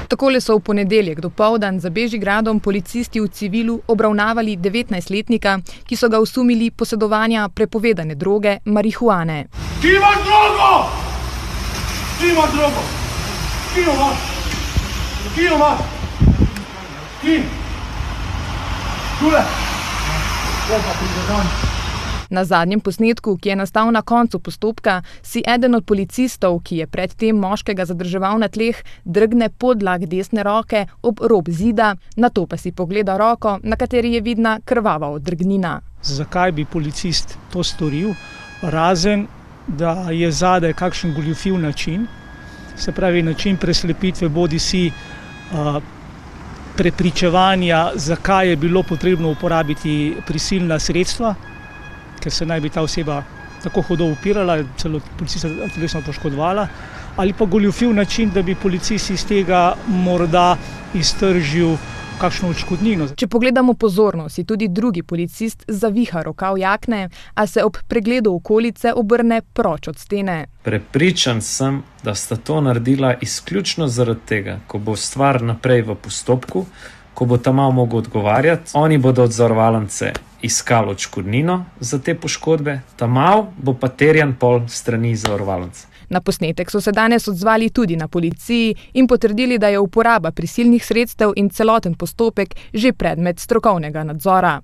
Takole so v ponedeljek dopoldan za Bežigradom policisti v civilu obravnavali 19-letnika, ki so ga osumili posedovanja prepovedane droge marihuane. Ki ima drogo? Ki ima drogo? Ki jo imaš? Ki jo imaš? Ki? Tule? Na zadnjem posnetku, ki je nastal na koncu postopka, si eden od policistov, ki je predtem moškega zadrževal na tleh, drgne podlak desne roke ob rob zida, nato pa si pogleda roko, na kateri je vidna krvava odrgnina. Zakaj bi policist to storil, razen da je zadaj kakšen goljufiv način, se pravi način preslepitve bodisi prepričevanja, zakaj je bilo potrebno uporabiti prisilna sredstva, ker se naj bi ta oseba tako hudo upirala, celo policista telesno poškodovala, ali pa goljufiv način, da bi policist iz tega morda iztržil kakšno odškodnino. Če pogledamo pozorno, si tudi drugi policist zaviha rokav jakne, a se ob pregledu okolice obrne proč od stene. Prepričan sem, da sta to naredila izključno zaradi tega, ko bo stvar naprej v postopku, ko bo Tamal mogel odgovarjati, oni bodo od zavarovalnice iskali odškodnino za te poškodbe, Tamal bo pa terjan pol strani zavarovalnice. Na posnetek so se danes odzvali tudi na policiji in potrdili, da je uporaba prisilnih sredstev in celoten postopek že predmet strokovnega nadzora.